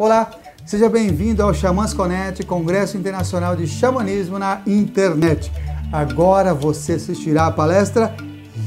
Olá, seja bem-vindo ao Xamãs Connect, Congresso Internacional de Xamanismo na Internet. Agora você assistirá a palestra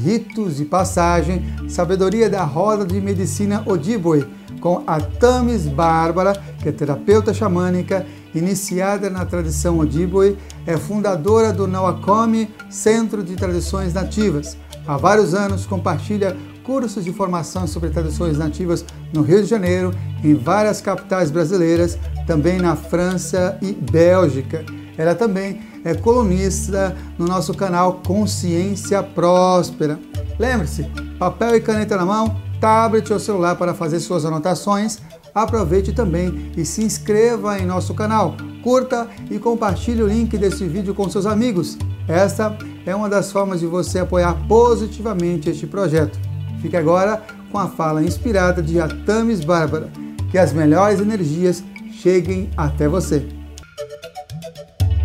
Ritos e Passagem, Sabedoria da Roda de Medicina Ojibwe, com a Thames Bárbara, que é terapeuta xamânica, iniciada na tradição Ojibwe, é fundadora do Nawakome Centro de Tradições Nativas. Há vários anos compartilha cursos de formação sobre tradições nativas no Rio de Janeiro, em várias capitais brasileiras, também na França e Bélgica. Ela também é colunista no nosso canal Consciência Próspera. Lembre-se, papel e caneta na mão, tablet ou celular para fazer suas anotações. Aproveite também e se inscreva em nosso canal. Curta e compartilhe o link desse vídeo com seus amigos. Esta é uma das formas de você apoiar positivamente este projeto. Fique agora com a fala inspirada de Thames Bárbara. Que as melhores energias cheguem até você.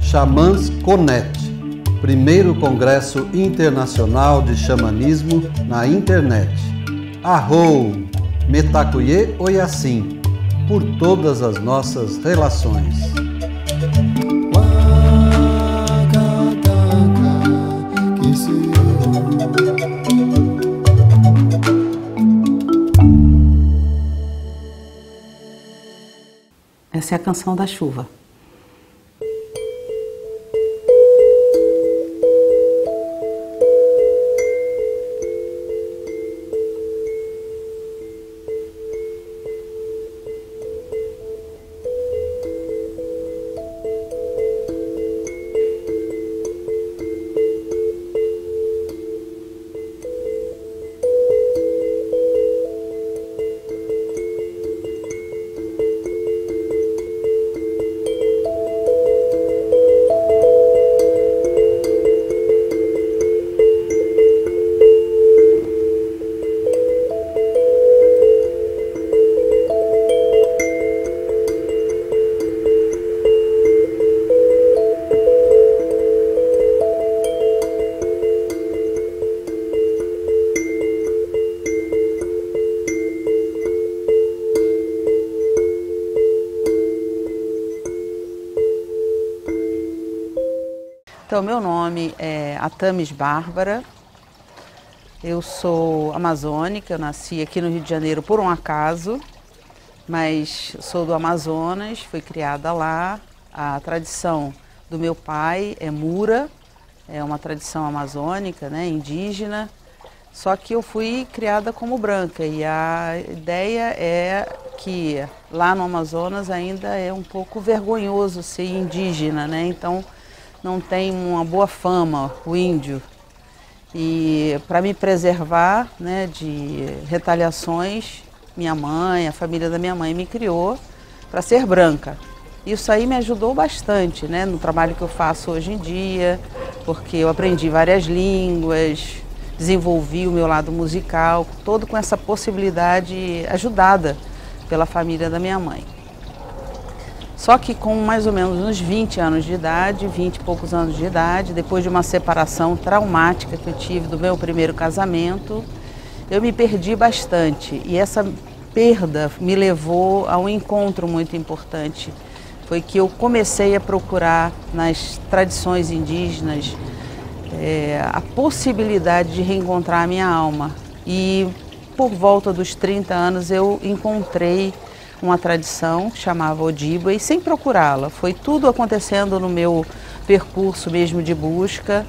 Xamãs Connect, primeiro Congresso Internacional de Xamanismo na Internet. Arrou, Metacuye Oyassim, por todas as nossas relações. Essa é a canção da chuva. Então, meu nome é Thames Bárbara, eu sou amazônica, eu nasci aqui no Rio de Janeiro por um acaso, mas sou do Amazonas, fui criada lá. A tradição do meu pai é Mura, é uma tradição amazônica, né, indígena, só que eu fui criada como branca e a ideia é que lá no Amazonas ainda é um pouco vergonhoso ser indígena, né, então não tem uma boa fama o índio, e para me preservar, né, de retaliações, minha mãe, a família da minha mãe me criou para ser branca. Isso aí me ajudou bastante, né, no trabalho que eu faço hoje em dia, porque eu aprendi várias línguas, desenvolvi o meu lado musical, todo com essa possibilidade ajudada pela família da minha mãe. Só que com mais ou menos uns 20 anos de idade, 20 e poucos anos de idade, depois de uma separação traumática que eu tive do meu primeiro casamento, eu me perdi bastante. E essa perda me levou a um encontro muito importante. Foi que eu comecei a procurar nas tradições indígenas a possibilidade de reencontrar a minha alma. E por volta dos 30 anos eu encontrei uma tradição que chamava Ojibwe, sem procurá-la. Foi tudo acontecendo no meu percurso mesmo de busca.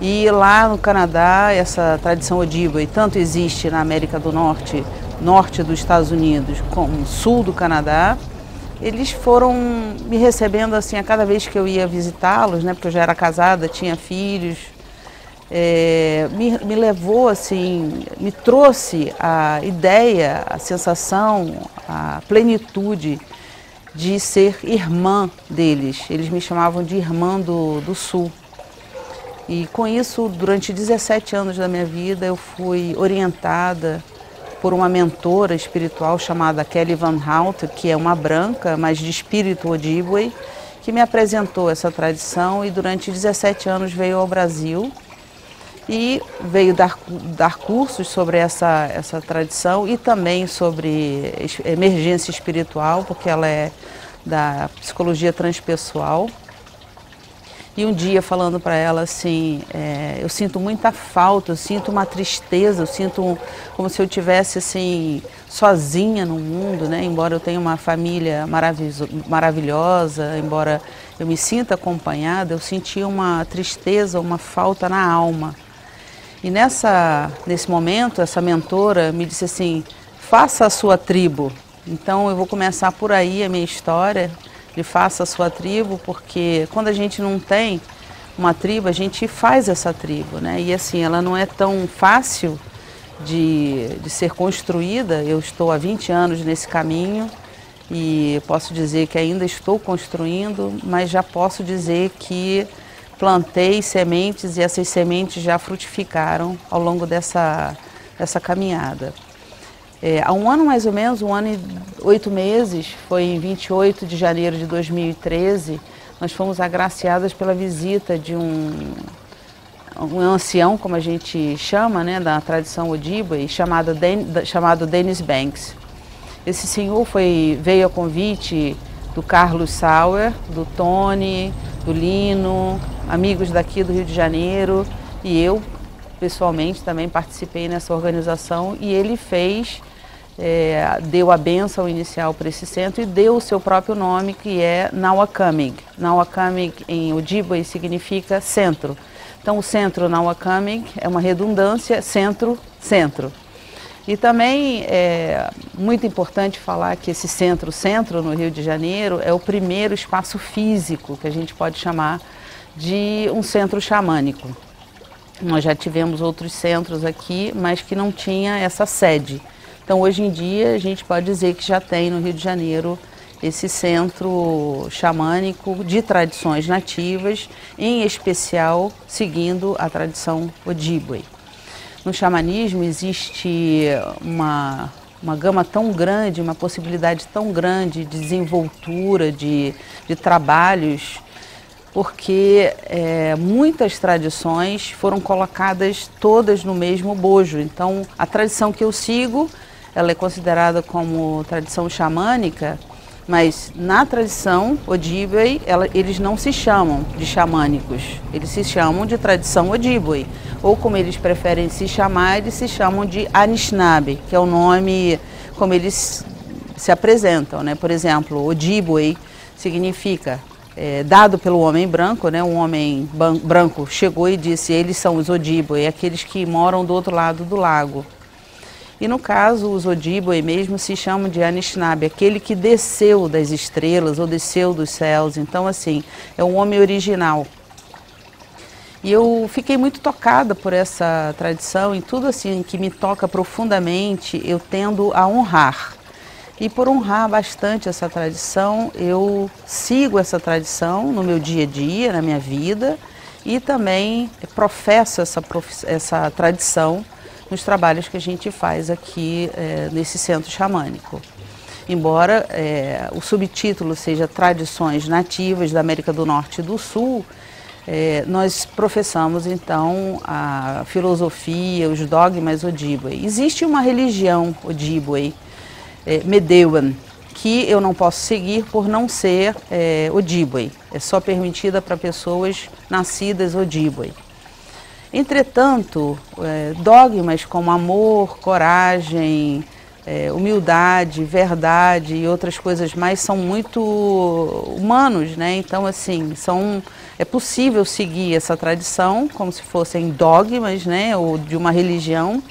E lá no Canadá, essa tradição Ojibwe tanto existe na América do Norte, norte dos Estados Unidos, como sul do Canadá. Eles foram me recebendo assim a cada vez que eu ia visitá-los, né, porque eu já era casada, tinha filhos. Me levou assim, me trouxe a ideia, a sensação, a plenitude de ser irmã deles. Eles me chamavam de irmã do Sul. E com isso, durante 17 anos da minha vida, eu fui orientada por uma mentora espiritual chamada Kelly Van Hout, que é uma branca, mas de espírito Ojibwe, que me apresentou essa tradição e durante 17 anos veio ao Brasil. e veio dar cursos sobre essa tradição e também sobre emergência espiritual, porque ela é da psicologia transpessoal. E um dia falando para ela assim, eu sinto muita falta, eu sinto uma tristeza, eu sinto como se eu estivesse assim, sozinha no mundo, né? Embora eu tenha uma família maravilhosa, embora eu me sinta acompanhada, eu sentia uma tristeza, uma falta na alma. E nesse momento, essa mentora me disse assim, faça a sua tribo. Então eu vou começar por aí a minha história, de faça a sua tribo, porque quando a gente não tem uma tribo, a gente faz essa tribo, né? E assim, ela não é tão fácil de ser construída. Eu estou há 20 anos nesse caminho e posso dizer que ainda estou construindo, mas já posso dizer que plantei sementes e essas sementes já frutificaram ao longo dessa caminhada. Há um ano mais ou menos, 1 ano e 8 meses, foi em 28 de janeiro de 2013, nós fomos agraciadas pela visita de um ancião, como a gente chama, né, da tradição Ojibwe, chamado Dennis Banks. Esse senhor veio a convite do Carlos Sauer, do Tony, do Lino, amigos daqui do Rio de Janeiro, e eu pessoalmente também participei nessa organização, e ele deu a bênção inicial para esse centro e deu o seu próprio nome, que é Nauacamig. Nauacamig em Ojibwe significa centro. Então o centro Nauacamig é uma redundância, centro. E também é muito importante falar que esse centro no Rio de Janeiro é o primeiro espaço físico que a gente pode chamar de um centro xamânico. Nós já tivemos outros centros aqui, mas que não tinha essa sede. Então hoje em dia a gente pode dizer que já tem no Rio de Janeiro esse centro xamânico de tradições nativas, em especial seguindo a tradição Ojibwe. No xamanismo existe uma gama tão grande, uma possibilidade tão grande de desenvoltura, de trabalhos, porque muitas tradições foram colocadas todas no mesmo bojo. Então, a tradição que eu sigo, ela é considerada como tradição xamânica, mas na tradição Ojibwe, eles não se chamam de xamânicos, eles se chamam de tradição Ojibwe. Ou como eles preferem se chamar, eles se chamam de Anishinaabe, que é o nome como eles se apresentam, né? Por exemplo, Ojibwe significa dado pelo homem branco, né? Um homem branco chegou e disse, eles são os Ojibwe, aqueles que moram do outro lado do lago. E no caso, os Ojibwe mesmo se chamam de Anishinaabe, aquele que desceu das estrelas ou desceu dos céus. Então, assim, é um homem original. E eu fiquei muito tocada por essa tradição, e tudo assim que me toca profundamente, eu tendo a honrar. E por honrar bastante essa tradição, eu sigo essa tradição no meu dia a dia, na minha vida, e também professo essa tradição nos trabalhos que a gente faz aqui nesse centro xamânico. Embora o subtítulo seja Tradições Nativas da América do Norte e do Sul, nós professamos então a filosofia, os dogmas Ojibwe. Existe uma religião Ojibwe, Medewan, que eu não posso seguir por não ser Ojibwe. É só permitida para pessoas nascidas Ojibwe. Entretanto, dogmas como amor, coragem, humildade, verdade e outras coisas mais são muito humanos, né? Então, assim, é possível seguir essa tradição como se fossem dogmas, né? Ou de uma religião,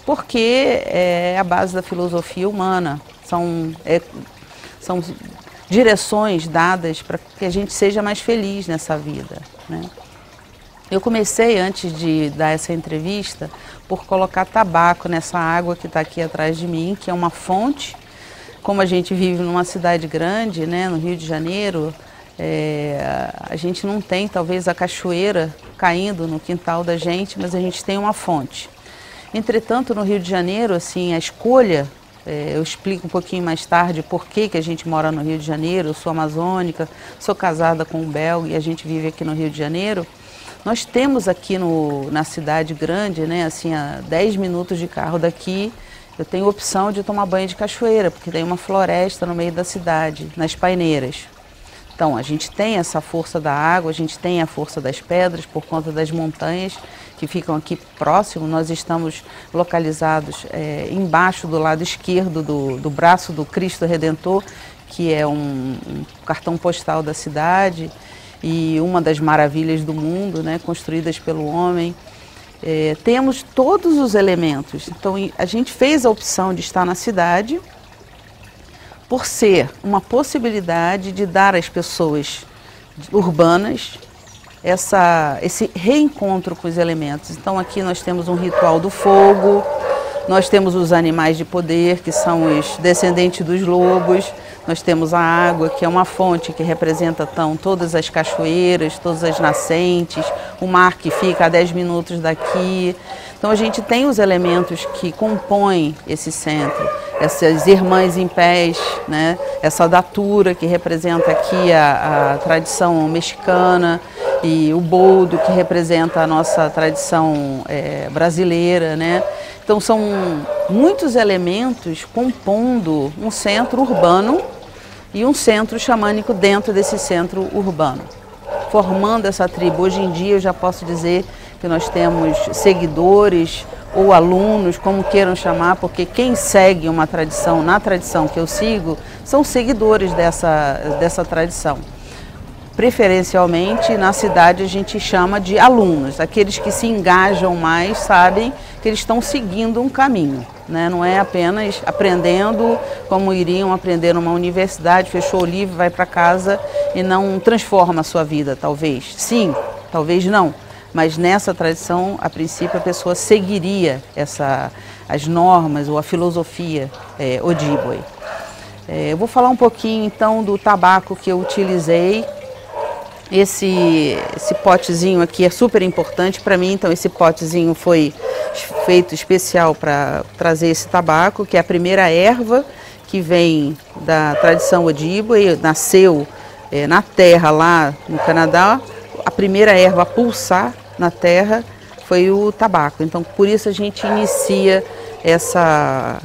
porque é a base da filosofia humana. São direções dadas para que a gente seja mais feliz nessa vida, né? Eu comecei, antes de dar essa entrevista, por colocar tabaco nessa água que está aqui atrás de mim, que é uma fonte. Como a gente vive numa cidade grande, né, no Rio de Janeiro, a gente não tem talvez a cachoeira caindo no quintal da gente, mas a gente tem uma fonte. Entretanto, no Rio de Janeiro, assim, a escolha, eu explico um pouquinho mais tarde por que a gente mora no Rio de Janeiro. Eu sou amazônica, sou casada com um belga e a gente vive aqui no Rio de Janeiro. Nós temos aqui na cidade grande, né, assim, a 10 minutos de carro daqui, eu tenho opção de tomar banho de cachoeira, porque tem uma floresta no meio da cidade, nas paineiras. Então, a gente tem essa força da água, a gente tem a força das pedras por conta das montanhas que ficam aqui próximo. Nós estamos localizados embaixo do lado esquerdo do braço do Cristo Redentor, que é um cartão postal da cidade e uma das maravilhas do mundo, né, construídas pelo homem. Temos todos os elementos. Então, a gente fez a opção de estar na cidade por ser uma possibilidade de dar às pessoas urbanas esse reencontro com os elementos. Então aqui nós temos um ritual do fogo, nós temos os animais de poder, que são os descendentes dos lobos, nós temos a água, que é uma fonte que representa todas as cachoeiras, todas as nascentes, o mar que fica a 10 minutos daqui. Então a gente tem os elementos que compõem esse centro, essas irmãs em pés, né? Essa datura que representa aqui a tradição mexicana e o boldo que representa a nossa tradição brasileira, né? Então são muitos elementos compondo um centro urbano e um centro xamânico dentro desse centro urbano, formando essa tribo. Hoje em dia eu já posso dizer que nós temos seguidores ou alunos, como queiram chamar, porque quem segue uma tradição, na tradição que eu sigo, são seguidores dessa tradição. Preferencialmente, na cidade a gente chama de alunos. Aqueles que se engajam mais sabem que eles estão seguindo um caminho, né? Não é apenas aprendendo como iriam aprender numa universidade, fechou o livro, vai para casa e não transforma a sua vida, talvez. Sim, talvez não. Mas nessa tradição, a princípio, a pessoa seguiria as normas ou a filosofia Ojibwe. Eu vou falar um pouquinho então do tabaco que eu utilizei. Esse potezinho aqui é super importante para mim, então esse potezinho foi feito especial para trazer esse tabaco, que é a primeira erva que vem da tradição Ojibwe, nasceu na terra lá no Canadá. A primeira erva a pulsar na terra foi o tabaco, então por isso a gente inicia essa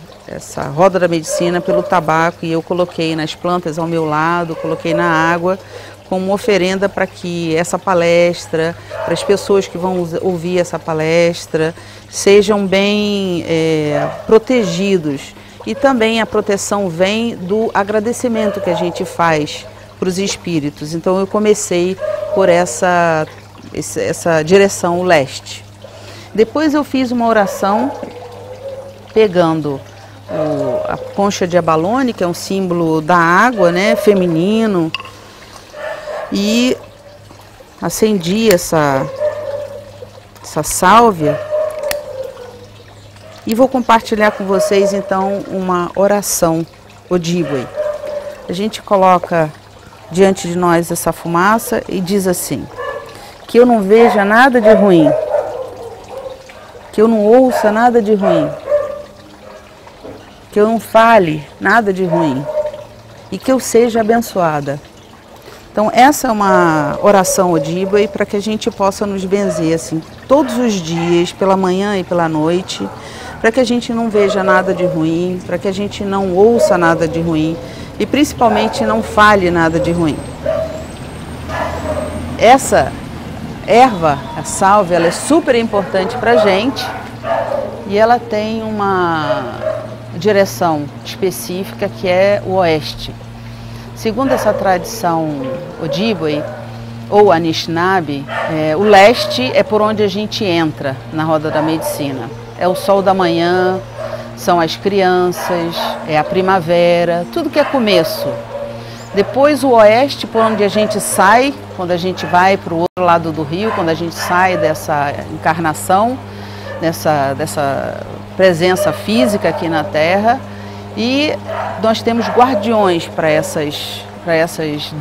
roda da medicina pelo tabaco, e eu coloquei nas plantas ao meu lado, coloquei na água, como oferenda para que essa palestra, para as pessoas que vão ouvir essa palestra, sejam bem protegidos. E também a proteção vem do agradecimento que a gente faz para os espíritos. Então eu comecei por essa direção leste. Depois eu fiz uma oração pegando a concha de abalone, que é um símbolo da água, né, feminino, e acendi essa sálvia e vou compartilhar com vocês então uma oração Ojibwe. A gente coloca diante de nós essa fumaça e diz assim: que eu não veja nada de ruim, que eu não ouça nada de ruim, que eu não fale nada de ruim e que eu seja abençoada. Então essa é uma oração Ojibwe para que a gente possa nos benzer assim todos os dias, pela manhã e pela noite, para que a gente não veja nada de ruim, para que a gente não ouça nada de ruim e principalmente não fale nada de ruim. Essa erva, a sálvia, ela é super importante para a gente e ela tem uma direção específica que é o oeste. Segundo essa tradição Ojibwe ou Anishinaabe, o leste é por onde a gente entra na roda da medicina. É o sol da manhã, são as crianças, é a primavera, tudo que é começo. Depois o oeste, por onde a gente sai, quando a gente vai para o outro lado do rio, quando a gente sai dessa encarnação, dessa presença física aqui na Terra. E nós temos guardiões para essas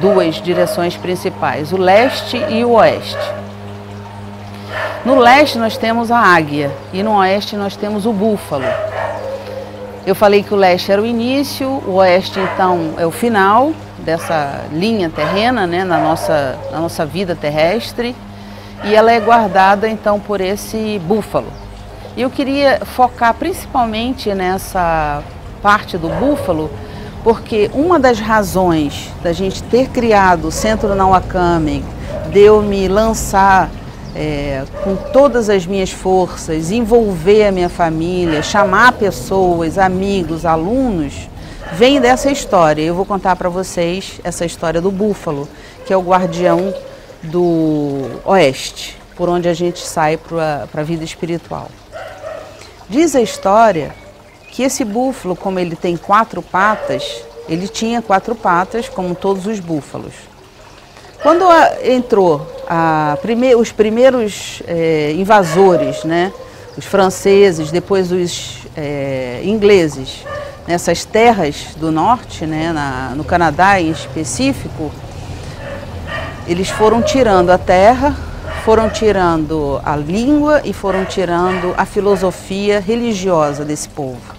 duas direções principais, o leste e o oeste. No leste nós temos a águia e no oeste nós temos o búfalo. Eu falei que o leste era o início, o oeste então é o final dessa linha terrena, né, na nossa vida terrestre. e ela é guardada então por esse búfalo. E eu queria focar principalmente nessa parte do búfalo, porque uma das razões da gente ter criado o Centro Nauacaming, de eu me lançar com todas as minhas forças, envolver a minha família, chamar pessoas, amigos, alunos, vem dessa história. Eu vou contar para vocês essa história do búfalo, que é o guardião do Oeste, por onde a gente sai para a vida espiritual. Diz a história que esse búfalo, como ele tem 4 patas, ele tinha 4 patas, como todos os búfalos. Quando entrou os primeiros invasores, né, os franceses, depois os ingleses, nessas terras do norte, né, no Canadá em específico, eles foram tirando a terra, foram tirando a língua e foram tirando a filosofia religiosa desse povo.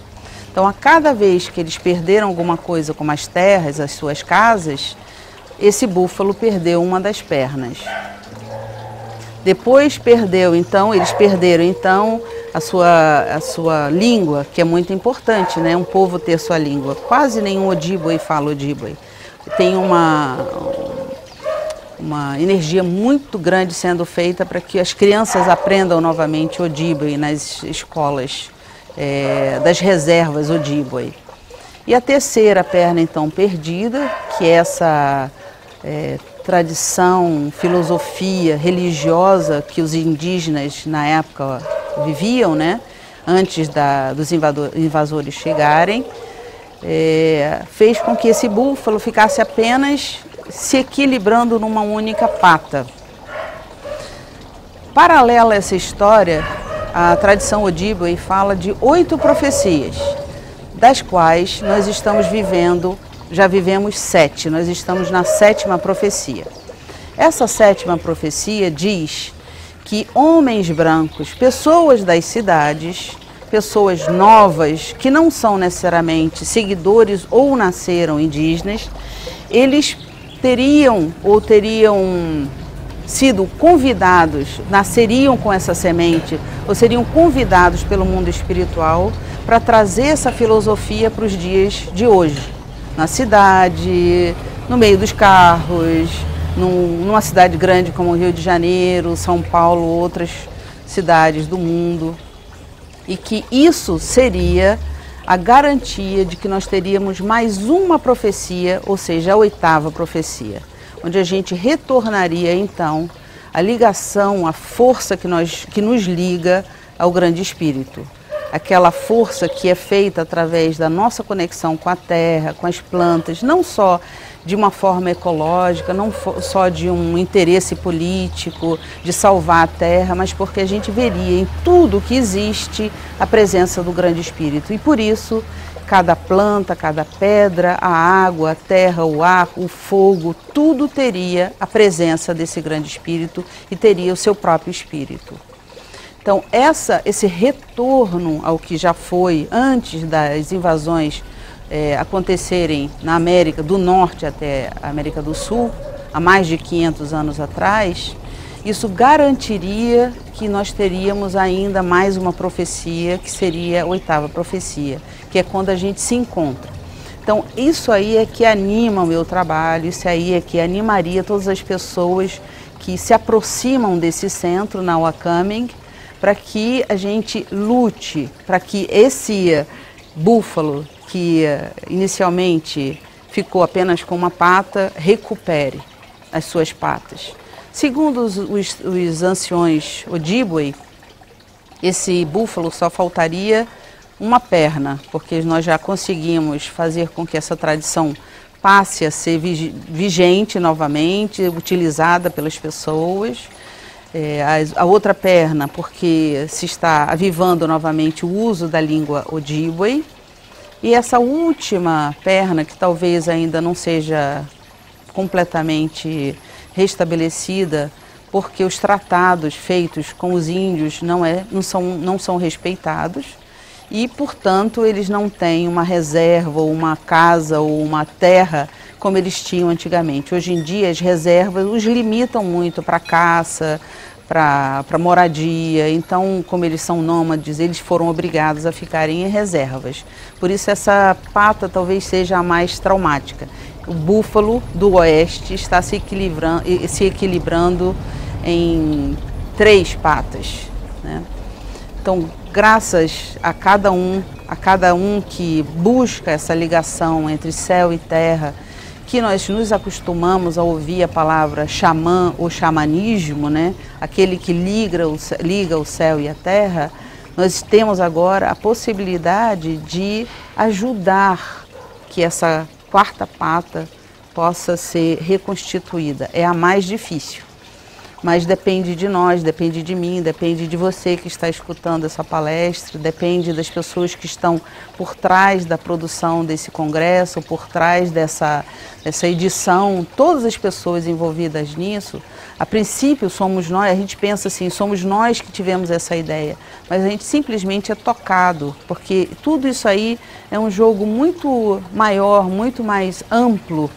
Então, a cada vez que eles perderam alguma coisa, como as terras, as suas casas, esse búfalo perdeu uma das pernas. Depois eles perderam então a sua língua, que é muito importante, né? Um povo ter sua língua. Quase nenhum Ojibwe fala Ojibwe. Tem uma energia muito grande sendo feita para que as crianças aprendam novamente Ojibwe nas escolas das reservas Ojibwe. E a terceira perna então perdida, que é essa tradição, filosofia religiosa que os indígenas na época viviam, né, antes dos invasores chegarem, fez com que esse búfalo ficasse apenas se equilibrando numa única pata. Paralela a essa história, a tradição Ojibwe fala de 8 profecias, das quais nós estamos já vivemos 7, nós estamos na 7ª profecia. Essa 7ª profecia diz que homens brancos, pessoas das cidades, pessoas novas, que não são necessariamente seguidores ou nasceram indígenas, eles teriam sido convidados, nasceriam com essa semente, ou seriam convidados pelo mundo espiritual para trazer essa filosofia para os dias de hoje. Na cidade, no meio dos carros, numa cidade grande como Rio de Janeiro, São Paulo, outras cidades do mundo. E que isso seria a garantia de que nós teríamos mais uma profecia, ou seja, a 8ª profecia, onde a gente retornaria então a ligação, a força que nos liga ao grande espírito. Aquela força que é feita através da nossa conexão com a terra, com as plantas, não só de uma forma ecológica, não só de um interesse político, de salvar a terra, mas porque a gente veria em tudo que existe a presença do grande espírito. E por isso, cada planta, cada pedra, a água, a terra, o ar, o fogo, tudo teria a presença desse grande espírito e teria o seu próprio espírito. Então, esse retorno ao que já foi antes das invasões acontecerem na América do Norte até a América do Sul, há mais de 500 anos atrás, isso garantiria que nós teríamos ainda mais uma profecia, que seria a 8ª profecia, que é quando a gente se encontra. Então, isso aí é que anima o meu trabalho, isso aí é que animaria todas as pessoas que se aproximam desse centro, Nauacaming, para que a gente lute, para que esse búfalo, que inicialmente ficou apenas com uma pata, recupere as suas patas. Segundo os anciões Ojibwe, esse búfalo só faltaria uma perna, porque nós já conseguimos fazer com que essa tradição passe a ser vigente novamente, utilizada pelas pessoas. A outra perna, porque se está avivando novamente o uso da língua Ojibwe. E essa última perna, que talvez ainda não seja completamente restabelecida, porque os tratados feitos com os índios não são respeitados e, portanto, eles não têm uma reserva, ou uma casa ou uma terra como eles tinham antigamente. Hoje em dia, as reservas os limitam muito para caça, para moradia. Então, como eles são nômades, eles foram obrigados a ficarem em reservas. Por isso essa pata talvez seja a mais traumática. O búfalo do oeste está se equilibrando em 3 patas, né? Então, graças a cada um que busca essa ligação entre céu e terra, que nós nos acostumamos a ouvir a palavra xamã ou xamanismo, né? Aquele que liga o céu e a terra, nós temos agora a possibilidade de ajudar que essa 4ª pata possa ser reconstituída. É a mais difícil, mas depende de nós, depende de mim, depende de você que está escutando essa palestra, depende das pessoas que estão por trás da produção desse congresso, por trás dessa edição, todas as pessoas envolvidas nisso. A princípio somos nós, a gente pensa assim, somos nós que tivemos essa ideia, mas a gente simplesmente é tocado, porque tudo isso aí é um jogo muito maior, muito mais amplo,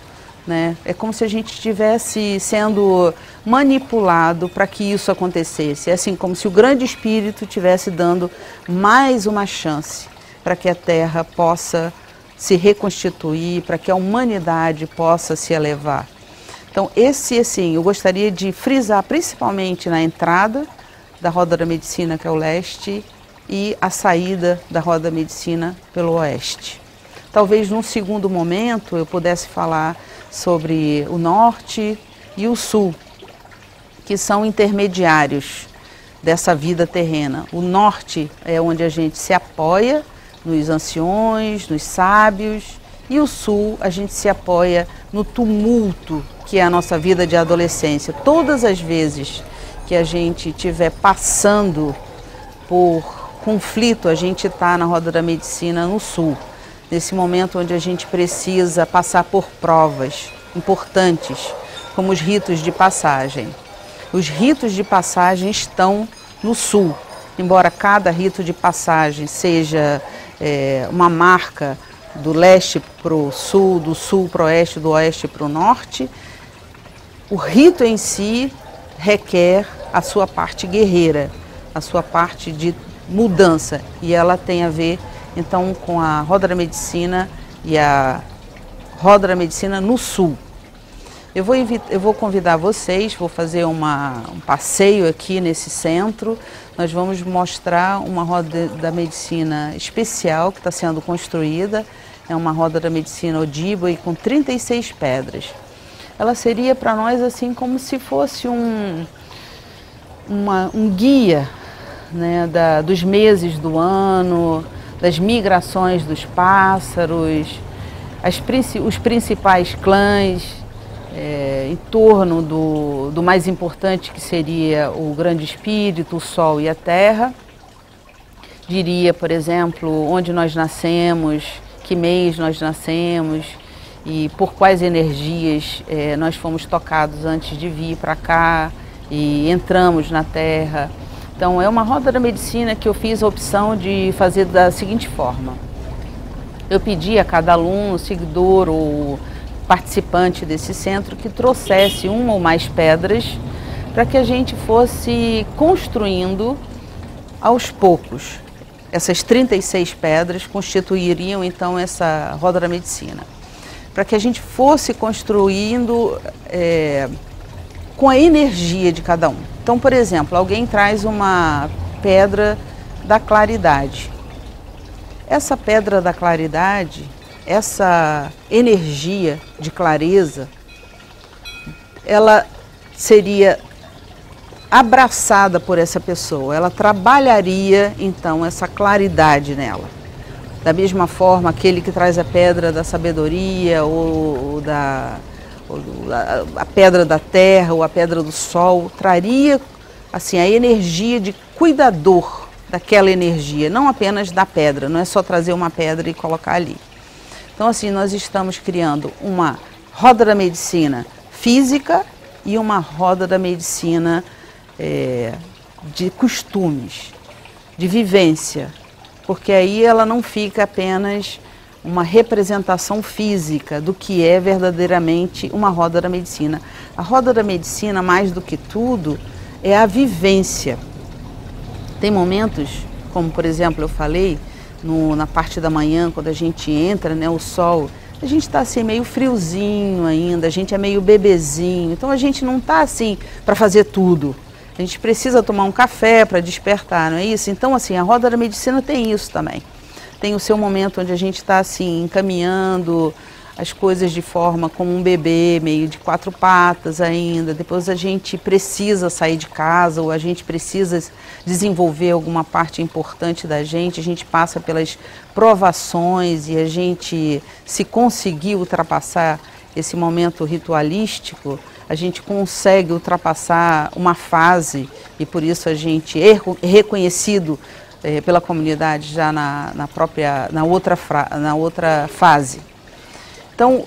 né? É como se a gente estivesse sendo manipulado para que isso acontecesse. É assim como se o grande espírito estivesse dando mais uma chance para que a Terra possa se reconstituir, para que a humanidade possa se elevar. Então, assim, eu gostaria de frisar principalmente na entrada da Roda da Medicina, que é o leste, e a saída da Roda da Medicina pelo oeste. Talvez num segundo momento eu pudesse falar sobre o norte e o sul, que são intermediários dessa vida terrena. O norte é onde a gente se apoia nos anciões, nos sábios, e o sul a gente se apoia no tumulto que é a nossa vida de adolescência. Todas as vezes que a gente estiver passando por conflito, a gente está na Roda da Medicina no sul, nesse momento onde a gente precisa passar por provas importantes, como os ritos de passagem. Os ritos de passagem estão no sul, embora cada rito de passagem seja uma marca do leste para o sul, do sul para o oeste, do oeste para o norte, o rito em si requer a sua parte guerreira, a sua parte de mudança, e ela tem a ver então com a Roda da Medicina e a Roda da Medicina no sul. Eu vou convidar vocês, vou fazer um passeio aqui nesse centro. Nós vamos mostrar uma Roda da Medicina especial que está sendo construída. É uma Roda da Medicina Odiba e com 36 pedras. Ela seria para nós assim como se fosse um guia, né, dos meses do ano, das migrações dos pássaros, os principais clãs, em torno do mais importante, que seria o grande espírito, o sol e a terra. Diria, por exemplo, onde nós nascemos, que mês nós nascemos e por quais energias nós fomos tocados antes de vir para cá e entramos na terra. Então é uma Roda da Medicina que eu fiz a opção de fazer da seguinte forma. Eu pedi a cada aluno, seguidor ou participante desse centro que trouxesse uma ou mais pedras para que a gente fosse construindo aos poucos. Essas 36 pedras constituiriam então essa Roda da Medicina. Para que a gente fosse construindo com a energia de cada um. Então, por exemplo, alguém traz uma pedra da claridade. Essa pedra da claridade, essa energia de clareza, ela seria abraçada por essa pessoa, ela trabalharia então essa claridade nela. Da mesma forma, aquele que traz a pedra da sabedoria ou a pedra da terra ou a pedra do sol, traria assim a energia de cuidador daquela energia, não apenas da pedra, não é só trazer uma pedra e colocar ali. Então assim, nós estamos criando uma Roda da Medicina física e uma Roda da Medicina de costumes, de vivência, porque aí ela não fica apenas uma representação física do que é verdadeiramente uma Roda da Medicina. A Roda da Medicina, mais do que tudo, é a vivência. Tem momentos, como por exemplo eu falei, na parte da manhã, quando a gente entra, né, o sol, a gente está assim meio friozinho ainda, a gente é meio bebezinho, então a gente não está assim para fazer tudo. A gente precisa tomar um café para despertar, não é isso? Então assim, a roda da medicina tem isso também. Tem o seu momento onde a gente está assim encaminhando as coisas de forma como um bebê, meio de 4 patas ainda. Depois a gente precisa sair de casa ou a gente precisa desenvolver alguma parte importante da gente. A gente passa pelas provações e a gente, se conseguir ultrapassar esse momento ritualístico, a gente consegue ultrapassar uma fase e por isso a gente é reconhecido pela comunidade já na outra fase. Então,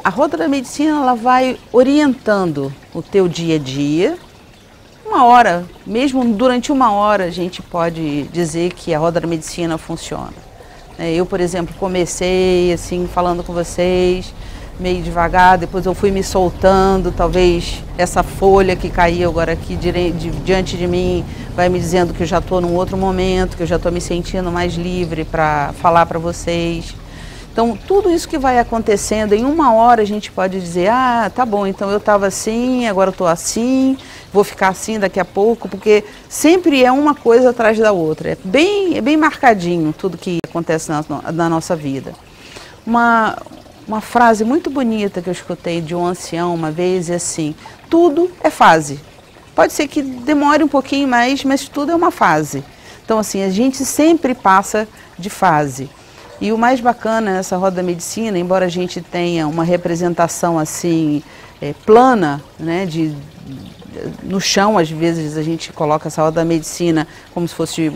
a roda da medicina ela vai orientando o teu dia a dia. Uma hora, mesmo durante uma hora, a gente pode dizer que a roda da medicina funciona. Eu, por exemplo, comecei assim falando com vocês, meio devagar, depois eu fui me soltando, talvez essa folha que caiu agora aqui diante de mim vai me dizendo que eu já estou num outro momento, que eu já estou me sentindo mais livre para falar para vocês. Então, tudo isso que vai acontecendo, em uma hora a gente pode dizer, ah, tá bom, então eu estava assim, agora eu estou assim, vou ficar assim daqui a pouco, porque sempre é uma coisa atrás da outra. É bem marcadinho tudo que acontece na nossa vida. Uma frase muito bonita que eu escutei de um ancião uma vez é assim, tudo é fase. Pode ser que demore um pouquinho mais, mas tudo é uma fase. Então, assim, a gente sempre passa de fase. E o mais bacana nessa roda da medicina, embora a gente tenha uma representação assim plana, né, no chão às vezes a gente coloca essa roda da medicina como se fosse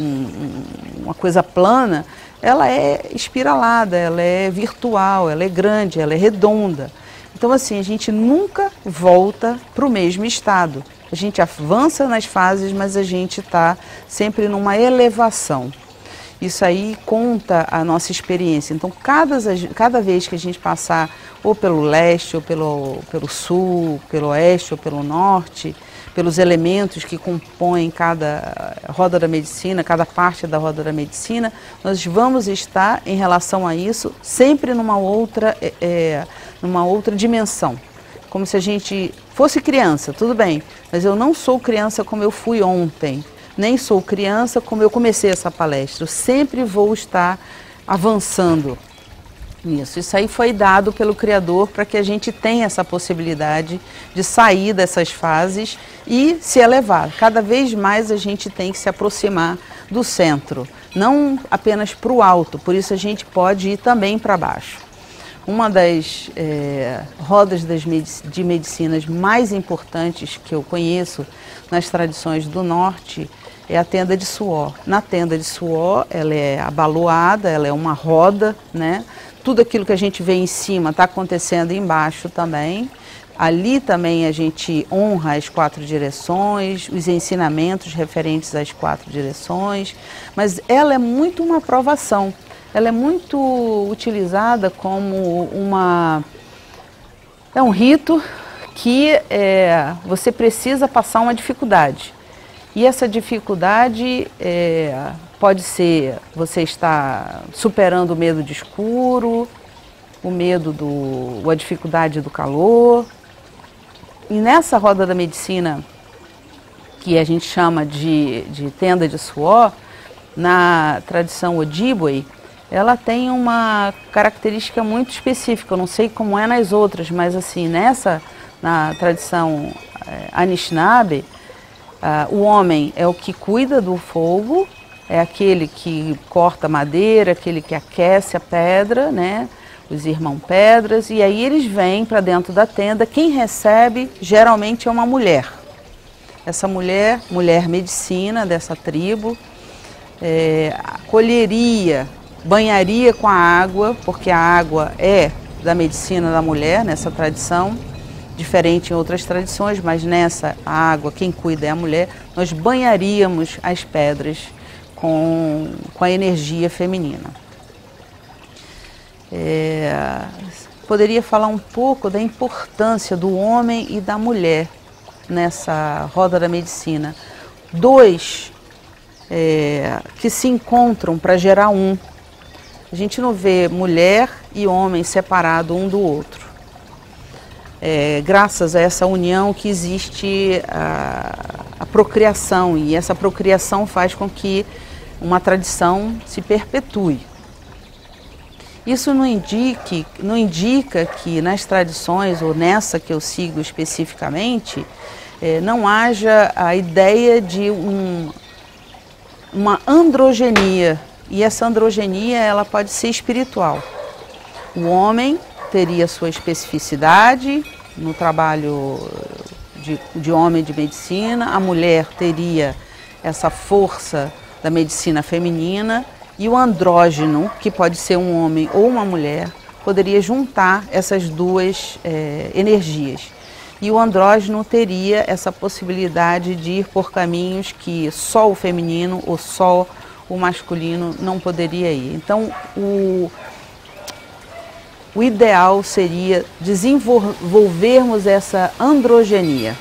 uma coisa plana, ela é espiralada, ela é virtual, ela é grande, ela é redonda. Então assim, a gente nunca volta para o mesmo estado. A gente avança nas fases, mas a gente está sempre numa elevação. Isso aí conta a nossa experiência. Então, cada vez que a gente passar ou pelo leste, ou pelo sul, pelo oeste ou pelo norte, pelos elementos que compõem cada roda da medicina, cada parte da roda da medicina, nós vamos estar, em relação a isso, sempre numa outra dimensão. Como se a gente fosse criança, tudo bem, mas eu não sou criança como eu fui ontem. Nem sou criança como eu comecei essa palestra, eu sempre vou estar avançando nisso. Isso aí foi dado pelo Criador para que a gente tenha essa possibilidade de sair dessas fases e se elevar. Cada vez mais a gente tem que se aproximar do centro, não apenas para o alto, por isso a gente pode ir também para baixo. Uma das rodas de medicinas mais importantes que eu conheço nas tradições do norte é a tenda de suor. Na tenda de suor, ela é abaloada, ela é uma roda, né? Tudo aquilo que a gente vê em cima está acontecendo embaixo também. Ali também a gente honra as 4 direções, os ensinamentos referentes às 4 direções, mas ela é muito uma provação. Ela é muito utilizada como um rito que você precisa passar uma dificuldade. E essa dificuldade pode ser você estar superando o medo de escuro, a dificuldade do calor. E nessa roda da medicina, que a gente chama de tenda de suor, na tradição Ojibwe, ela tem uma característica muito específica. Eu não sei como é nas outras, mas assim, na tradição Anishinaabe, o homem é o que cuida do fogo, é aquele que corta madeira, aquele que aquece a pedra, né? Os irmãos pedras, e aí eles vêm para dentro da tenda. Quem recebe geralmente é uma mulher. Essa mulher medicina dessa tribo, colheria, banharia com a água, porque a água é da medicina da mulher, nessa tradição. Diferente em outras tradições, mas nessa, a água, quem cuida é a mulher. Nós banharíamos as pedras com a energia feminina. Poderia falar um pouco da importância do homem e da mulher nessa roda da medicina. Dois que se encontram para gerar um. A gente não vê mulher e homem separados um do outro. Graças a essa união que existe a procriação, e essa procriação faz com que uma tradição se perpetue. Isso não indica que nas tradições, ou nessa que eu sigo especificamente, não haja a ideia de uma androgenia, e essa androgenia ela pode ser espiritual. O homem teria sua especificidade no trabalho de homem de medicina, a mulher teria essa força da medicina feminina, e o andrógeno, que pode ser um homem ou uma mulher, poderia juntar essas duas energias. E o andrógeno teria essa possibilidade de ir por caminhos que só o feminino ou só o masculino não poderia ir. Então, o ideal seria desenvolvermos essa androgenia.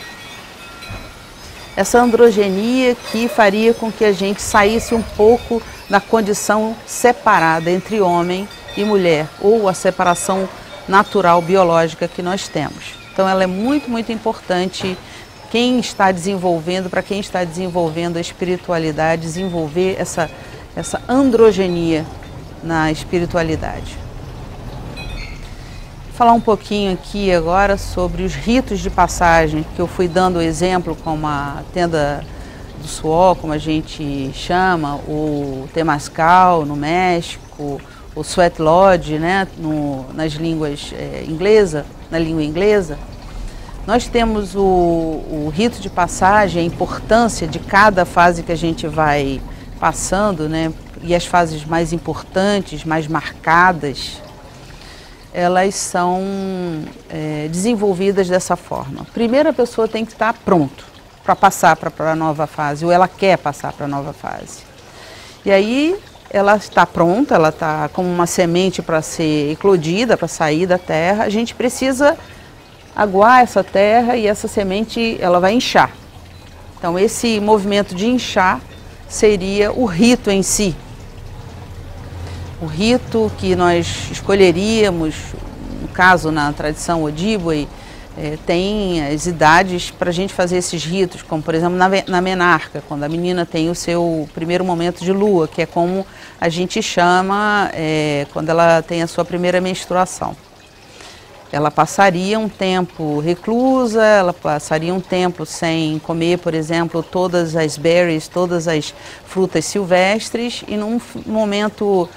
Essa androgenia que faria com que a gente saísse um pouco da condição separada entre homem e mulher, ou a separação natural, biológica que nós temos. Então ela é muito, muito importante para quem está desenvolvendo a espiritualidade, desenvolver essa androgenia na espiritualidade. Vou falar um pouquinho aqui agora sobre os ritos de passagem, que eu fui dando exemplo como a tenda do suor, como a gente chama, o temazcal no México, o sweat lodge, né, nas línguas na língua inglesa. Nós temos o rito de passagem, a importância de cada fase que a gente vai passando, né, e as fases mais importantes, mais marcadas, elas são desenvolvidas dessa forma. Primeiro, a pessoa tem que estar pronto para passar para a nova fase, ou ela quer passar para a nova fase. E aí ela está pronta, ela está como uma semente para ser eclodida, para sair da terra. A gente precisa aguar essa terra e essa semente ela vai inchar. Então esse movimento de inchar seria o rito em si. O rito que nós escolheríamos, no caso na tradição Ojibwe, tem as idades para a gente fazer esses ritos, como por exemplo na menarca, quando a menina tem o seu primeiro momento de lua, que é como a gente chama quando ela tem a sua primeira menstruação. Ela passaria um tempo reclusa, ela passaria um tempo sem comer, por exemplo, todas as berries, todas as frutas silvestres, e num momento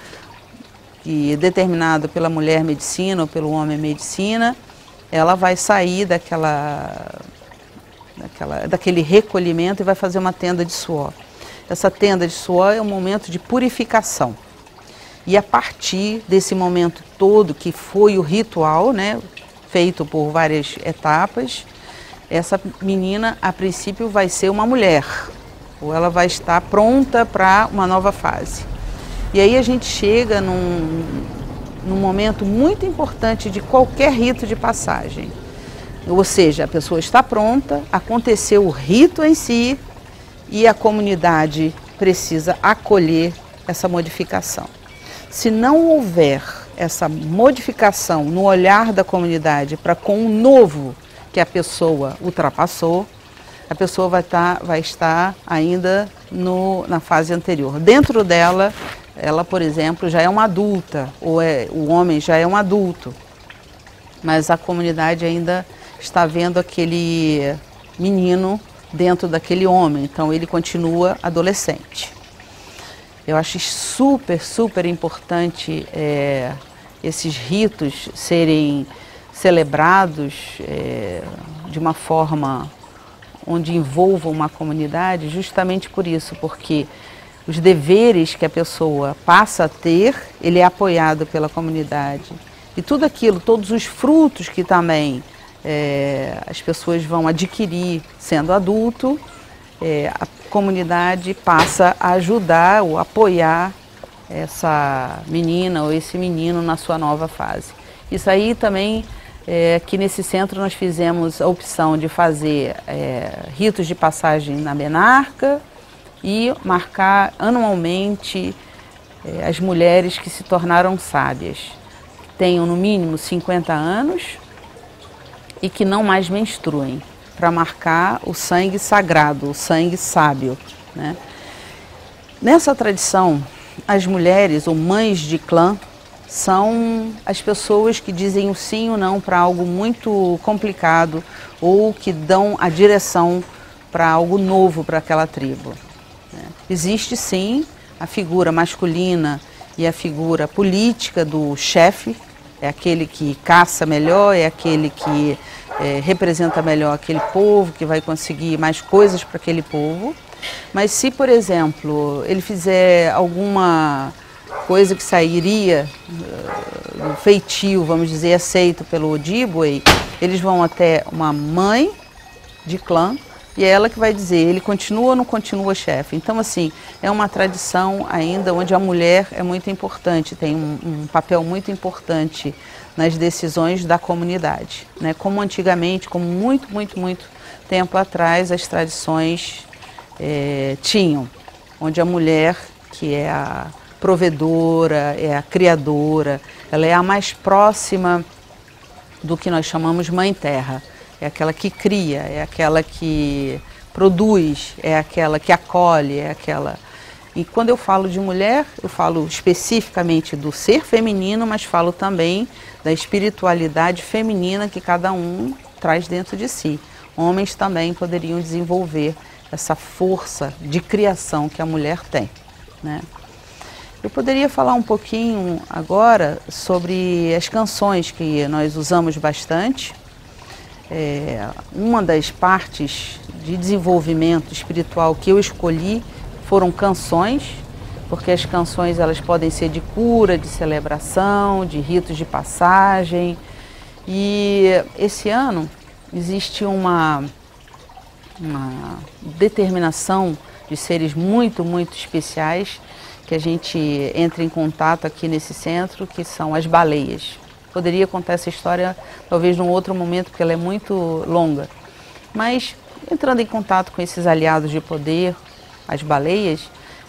determinado pela mulher medicina ou pelo homem medicina, ela vai sair daquele recolhimento e vai fazer uma tenda de suor. Essa tenda de suor é um momento de purificação. E a partir desse momento todo, que foi o ritual, né, feito por várias etapas, essa menina, a princípio, vai ser uma mulher, ou ela vai estar pronta para uma nova fase. E aí a gente chega num momento muito importante de qualquer rito de passagem. Ou seja, a pessoa está pronta, aconteceu o rito em si e a comunidade precisa acolher essa modificação. Se não houver essa modificação no olhar da comunidade para com o novo que a pessoa ultrapassou, a pessoa vai estar ainda na fase anterior. Dentro dela, ela, por exemplo, já é uma adulta, ou o homem já é um adulto, mas a comunidade ainda está vendo aquele menino dentro daquele homem, então ele continua adolescente. Eu acho super, super importante esses ritos serem celebrados de uma forma onde envolvam uma comunidade, justamente por isso, porque os deveres que a pessoa passa a ter, ele é apoiado pela comunidade. E tudo aquilo, todos os frutos que também as pessoas vão adquirir sendo adulto, a comunidade passa a ajudar ou apoiar essa menina ou esse menino na sua nova fase. Isso aí também Aqui nesse centro nós fizemos a opção de fazer ritos de passagem na menarca e marcar anualmente as mulheres que se tornaram sábias, que tenham no mínimo 50 anos e que não mais menstruem, para marcar o sangue sagrado, o sangue sábio, né? Nessa tradição, as mulheres ou mães de clã são as pessoas que dizem o sim ou não para algo muito complicado ou que dão a direção para algo novo para aquela tribo, né? Existe sim a figura masculina e a figura política do chefe, é aquele que caça melhor, é aquele que representa melhor aquele povo, que vai conseguir mais coisas para aquele povo. Mas se, por exemplo, ele fizer alguma coisa que sairia do feitio, vamos dizer, aceito pelo Ojibwe, eles vão até uma mãe de clã e é ela que vai dizer, ele continua ou não continua chefe. Então, assim, é uma tradição ainda onde a mulher é muito importante, tem um papel muito importante nas decisões da comunidade, né? Como antigamente, como muito tempo atrás, as tradições tinham, onde a mulher, que é a provedora, é a criadora, ela é a mais próxima do que nós chamamos mãe terra, é aquela que cria, é aquela que produz, é aquela que acolhe, é aquela... E quando eu falo de mulher, eu falo especificamente do ser feminino, mas falo também da espiritualidade feminina que cada um traz dentro de si. Homens também poderiam desenvolver essa força de criação que a mulher tem, né? Eu poderia falar um pouquinho agora sobre as canções que nós usamos bastante. Uma das partes de desenvolvimento espiritual que eu escolhi foram canções, porque as canções elas podem ser de cura, de celebração, de ritos de passagem. E esse ano existe uma determinação de seres muito especiais que a gente entra em contato aqui nesse centro, que são as baleias. Poderia contar essa história talvez num outro momento, porque ela é muito longa. Mas entrando em contato com esses aliados de poder, as baleias,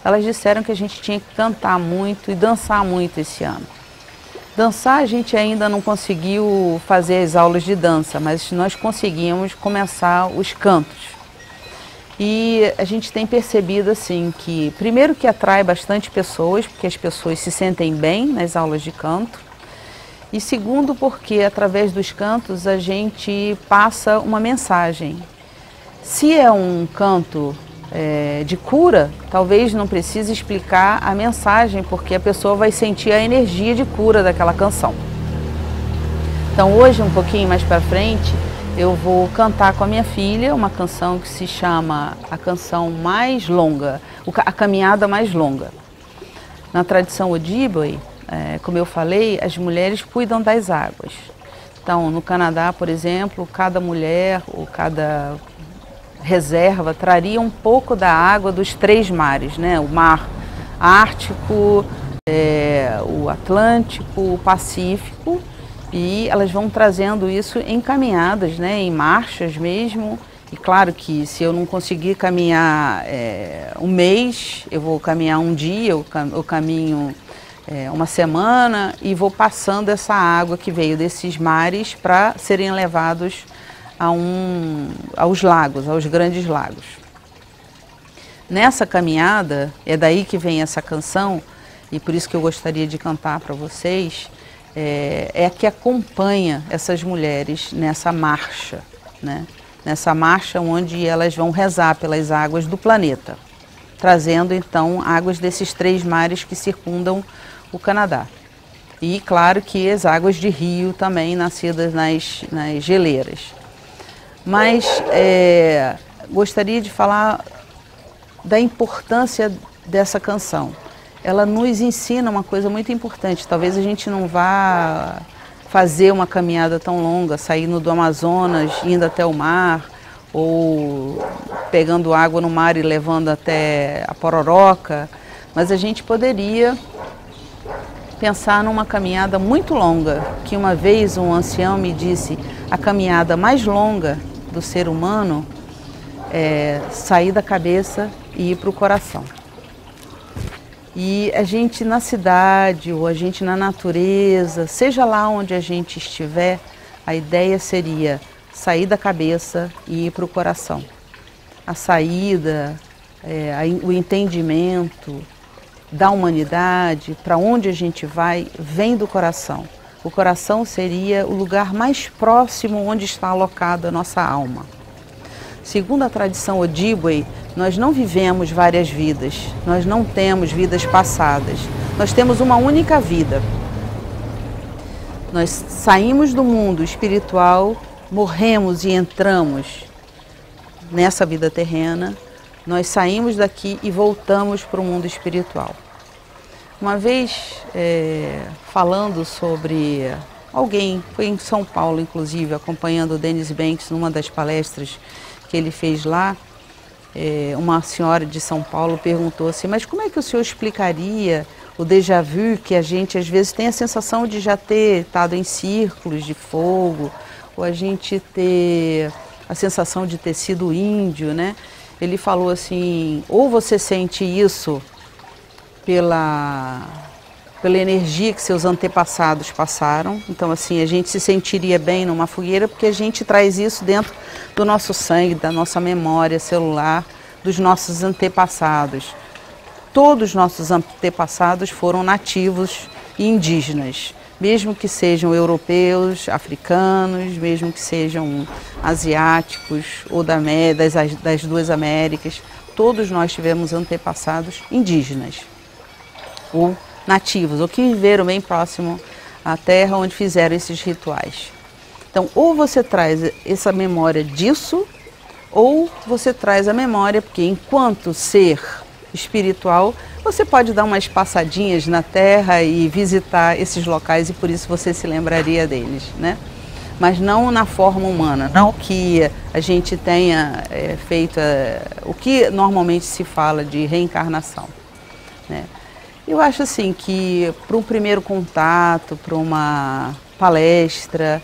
elas disseram que a gente tinha que cantar muito e dançar muito esse ano. Dançar a gente ainda não conseguiu fazer as aulas de dança, mas nós conseguimos começar os cantos. E a gente tem percebido assim que, primeiro que atrai bastante pessoas, porque as pessoas se sentem bem nas aulas de canto, e segundo porque através dos cantos a gente passa uma mensagem. Se é um canto de cura, talvez não precise explicar a mensagem, porque a pessoa vai sentir a energia de cura daquela canção. Então hoje, um pouquinho mais para frente, eu vou cantar com a minha filha uma canção que se chama A Canção Mais Longa, a Caminhada Mais Longa. Na tradição Ojibwe, como eu falei, as mulheres cuidam das águas. Então, no Canadá, por exemplo, cada mulher ou cada reserva traria um pouco da água dos 3 mares, né? O mar Ártico, o Atlântico, o Pacífico. E elas vão trazendo isso em caminhadas, né, em marchas mesmo. E claro que se eu não conseguir caminhar um mês, eu vou caminhar um dia, eu caminho uma semana e vou passando essa água que veio desses mares para serem levados aos lagos, aos grandes lagos. Nessa caminhada, é daí que vem essa canção, e por isso que eu gostaria de cantar para vocês, é a que acompanha essas mulheres nessa marcha, né? Nessa marcha onde elas vão rezar pelas águas do planeta, trazendo então águas desses 3 mares que circundam o Canadá. E claro que as águas de rio também, nascidas nas geleiras. Mas gostaria de falar da importância dessa canção. Ela nos ensina uma coisa muito importante. Talvez a gente não vá fazer uma caminhada tão longa, saindo do Amazonas, indo até o mar, ou pegando água no mar e levando até a Pororoca, mas a gente poderia pensar numa caminhada muito longa, que uma vez um ancião me disse, a caminhada mais longa do ser humano é sair da cabeça e ir para o coração. E a gente na cidade ou a gente na natureza, seja lá onde a gente estiver, a ideia seria sair da cabeça e ir para o coração. A saída, o entendimento da humanidade, para onde a gente vai, vem do coração. O coração seria o lugar mais próximo onde está alocada a nossa alma. Segundo a tradição Ojibwe, nós não vivemos várias vidas, nós não temos vidas passadas, nós temos uma única vida. Nós saímos do mundo espiritual, morremos e entramos nessa vida terrena, nós saímos daqui e voltamos para o mundo espiritual. Uma vez, falando sobre alguém, foi em São Paulo inclusive, acompanhando o Dennis Banks numa das palestras que ele fez lá, uma senhora de São Paulo perguntou assim, mas como é que o senhor explicaria o déjà vu, que a gente às vezes tem a sensação de já ter estado em círculos de fogo, ou a gente ter a sensação de ter sido índio, né? Ele falou assim, ou você sente isso pela energia que seus antepassados passaram, então assim, a gente se sentiria bem numa fogueira porque a gente traz isso dentro do nosso sangue, da nossa memória celular, dos nossos antepassados. Todos os nossos antepassados foram nativos e indígenas, mesmo que sejam europeus, africanos, mesmo que sejam asiáticos ou das duas Américas, todos nós tivemos antepassados indígenas ou nativos, ou que viveram bem próximo à terra onde fizeram esses rituais. Então, ou você traz essa memória disso, ou você traz a memória, porque enquanto ser espiritual, você pode dar umas passadinhas na terra e visitar esses locais e por isso você se lembraria deles, né? Mas não na forma humana, não que a gente tenha feito o que normalmente se fala de reencarnação, né? Eu acho assim que para um primeiro contato, para uma palestra,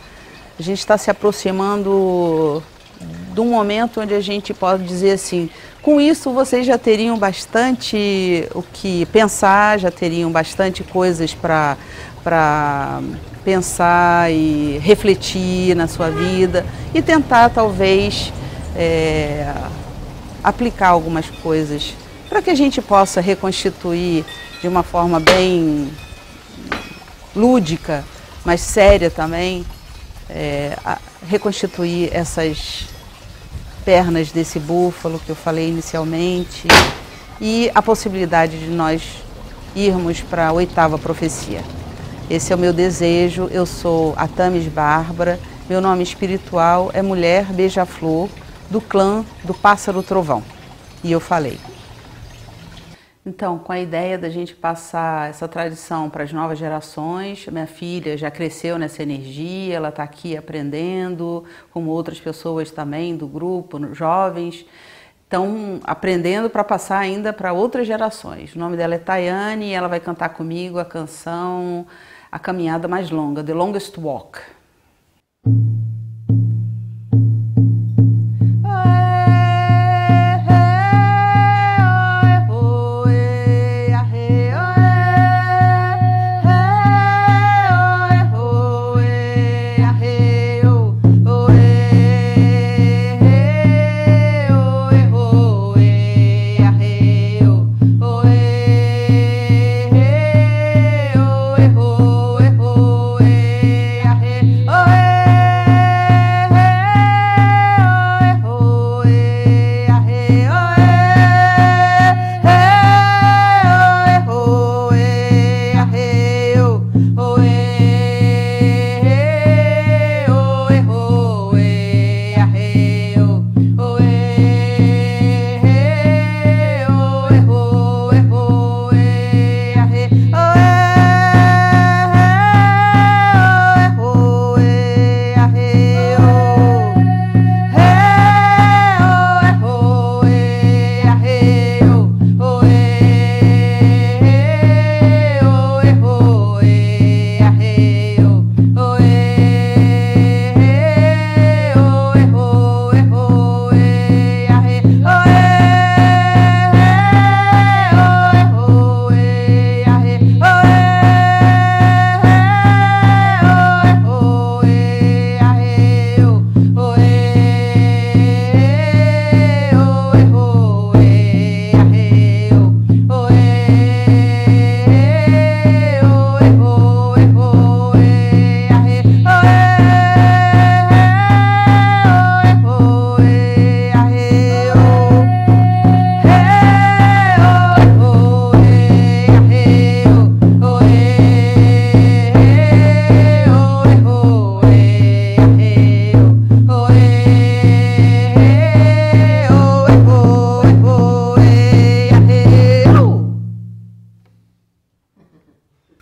a gente está se aproximando de um momento onde a gente pode dizer assim, com isso vocês já teriam bastante o que pensar, já teriam bastante coisas para pensar e refletir na sua vida e tentar talvez aplicar algumas coisas para que a gente possa reconstituir de uma forma bem lúdica, mas séria também, reconstituir essas pernas desse búfalo que eu falei inicialmente e a possibilidade de nós irmos para a 8ª profecia. Esse é o meu desejo. Eu sou a Tamis Bárbara, meu nome espiritual é Mulher Beija-Flor, do clã do Pássaro Trovão. E eu falei. Então, com a ideia da gente passar essa tradição para as novas gerações, minha filha já cresceu nessa energia, ela está aqui aprendendo, como outras pessoas também do grupo, jovens, estão aprendendo para passar ainda para outras gerações. O nome dela é Tayane e ela vai cantar comigo a canção A Caminhada Mais Longa, The Longest Walk.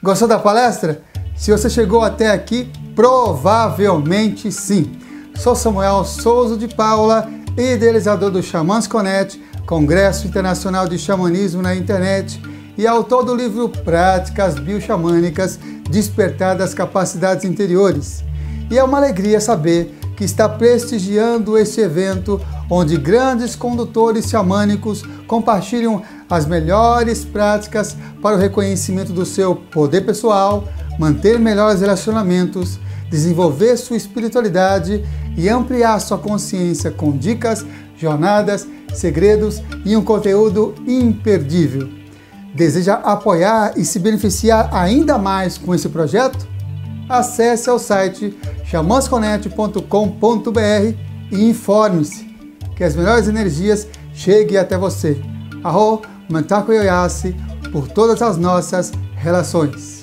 Gostou da palestra? Se você chegou até aqui, provavelmente sim. Sou Samuel Souza de Paula, idealizador do Xamãs Connect, Congresso Internacional de Xamanismo na Internet, e autor do livro Práticas Bioxamânicas, Despertar das Capacidades Interiores. E é uma alegria saber que está prestigiando este evento, onde grandes condutores xamânicos compartilham as melhores práticas para o reconhecimento do seu poder pessoal, manter melhores relacionamentos, desenvolver sua espiritualidade e ampliar sua consciência com dicas, jornadas, segredos e um conteúdo imperdível. Deseja apoiar e se beneficiar ainda mais com esse projeto? Acesse ao site xamansconnect.com.br e informe-se que as melhores energias cheguem até você. Arro, Mantaku Yoyasi, por todas as nossas relações.